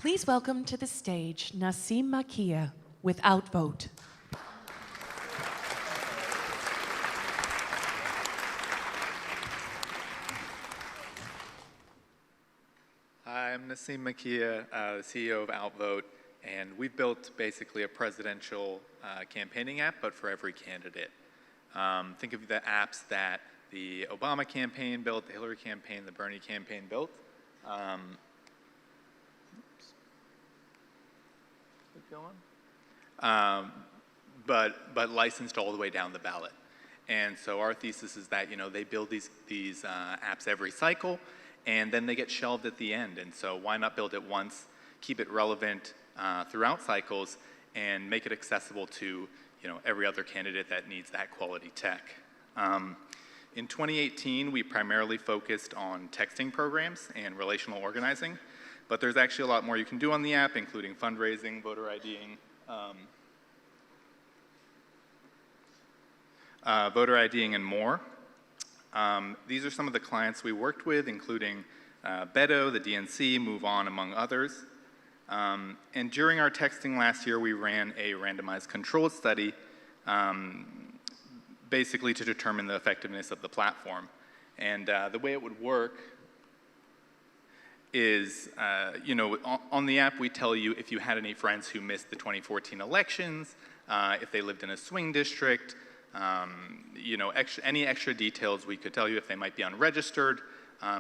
Please welcome to the stage Naseem Makiya with Outvote. Hi, I'm Naseem Makiya, the CEO of Outvote, and we've built basically a presidential campaigning app, but for every candidate. Think of the apps that the Obama campaign built, the Hillary campaign, the Bernie campaign built. But licensed all the way down the ballot. And so our thesis is that they build these apps every cycle, and then they get shelved at the end. And so why not build it once, keep it relevant throughout cycles, and make it accessible to every other candidate that needs that quality tech. In 2018, we primarily focused on texting programs and relational organizing, but there's actually a lot more you can do on the app, including fundraising, voter IDing, and more. These are some of the clients we worked with, including Beto, the DNC, Move On, among others. And during our texting last year, we ran a randomized controlled study basically to determine the effectiveness of the platform. And the way it would work is, on the app, we tell you if you had any friends who missed the 2014 elections, if they lived in a swing district, any extra details we could tell you if they might be unregistered,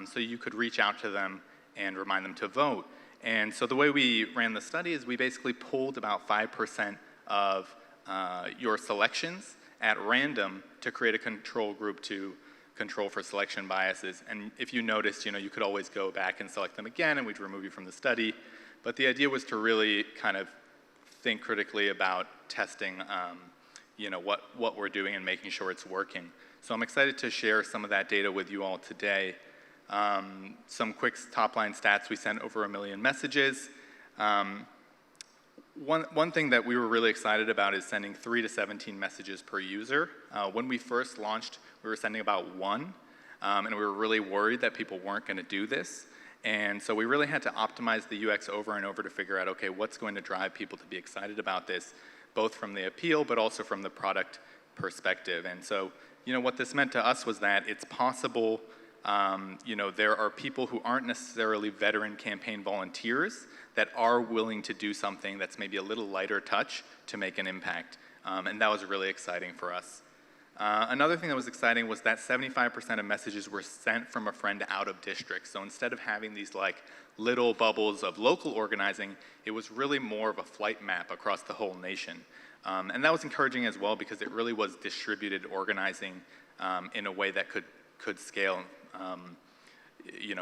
so you could reach out to them and remind them to vote. And so the way we ran the study is we basically pulled about 5% of your selections at random to create a control group to control for selection biases. And if you noticed, you could always go back and select them again, and we'd remove you from the study. But the idea was to really kind of think critically about testing what we're doing and making sure it's working. So I'm excited to share some of that data with you all today. Some quick top-line stats: we sent over 1 million messages. One thing that we were really excited about is sending 3 to 17 messages per user. When we first launched, we were sending about 1, and we were really worried that people weren't going to do this. And so we really had to optimize the UX over and over to figure out, okay, what's going to drive people to be excited about this, both from the appeal, but also from the product perspective. And so, what this meant to us was that it's possible, there are people who aren't necessarily veteran campaign volunteers that are willing to do something that's maybe a little lighter touch to make an impact. And that was really exciting for us. Another thing that was exciting was that 75% of messages were sent from a friend out of district. So instead of having these little bubbles of local organizing, it was really more of a flight map across the whole nation. And that was encouraging as well because it really was distributed organizing in a way that could scale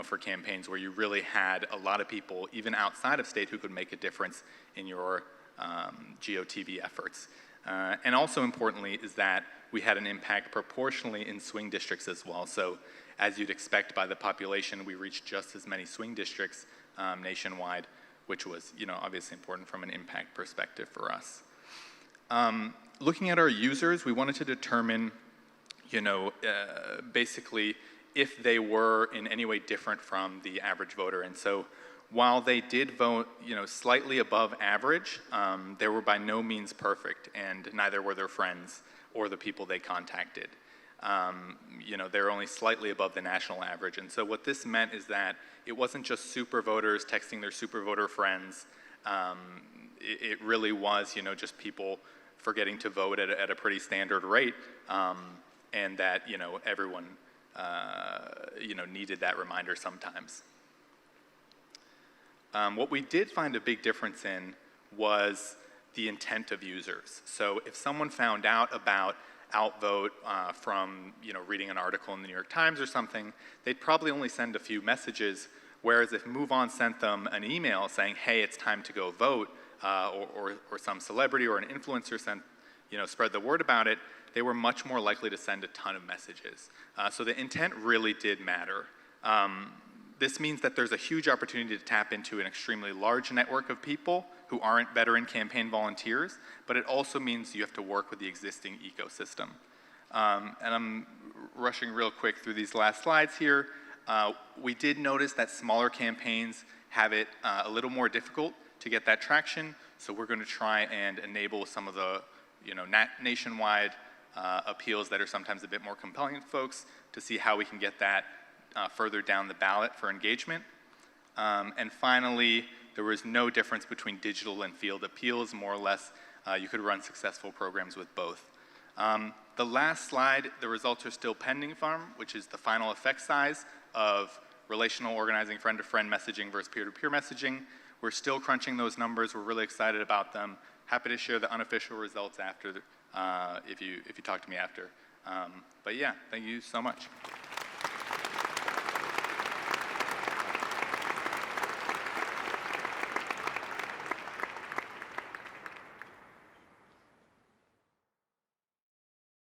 for campaigns where you really had a lot of people, even outside of state, who could make a difference in your GOTV efforts. And also importantly is that we had an impact proportionally in swing districts as well. So as you'd expect by the population, we reached just as many swing districts nationwide, which was obviously important from an impact perspective for us. Looking at our users, we wanted to determine basically if they were in any way different from the average voter. And so while they did vote slightly above average, they were by no means perfect, and neither were their friends or the people they contacted. They're only slightly above the national average. And so what this meant is that it wasn't just super voters texting their super voter friends. It really was just people forgetting to vote at a pretty standard rate, and that everyone needed that reminder sometimes. What we did find a big difference in was the intent of users. So if someone found out about Outvote from reading an article in the New York Times or something, they'd probably only send a few messages, whereas if Move On sent them an email saying, hey, it's time to go vote, or some celebrity or an influencer spread the word about it, they were much more likely to send a ton of messages. So the intent really did matter. This means that there's a huge opportunity to tap into an extremely large network of people who aren't veteran campaign volunteers, but it also means you have to work with the existing ecosystem. And I'm rushing real quick through these last slides here. We did notice that smaller campaigns have it a little more difficult to get that traction. So we're going to try and enable some of the nationwide appeals that are sometimes a bit more compelling to folks to see how we can get that further down the ballot for engagement. And finally, there was no difference between digital and field appeals. More or less, you could run successful programs with both. The last slide, the results are still pending from, which is the final effect size of relational organizing friend-to-friend messaging versus peer-to-peer messaging. We're still crunching those numbers. We're really excited about them. Happy to share the unofficial results after, if you talk to me after. But yeah, thank you so much.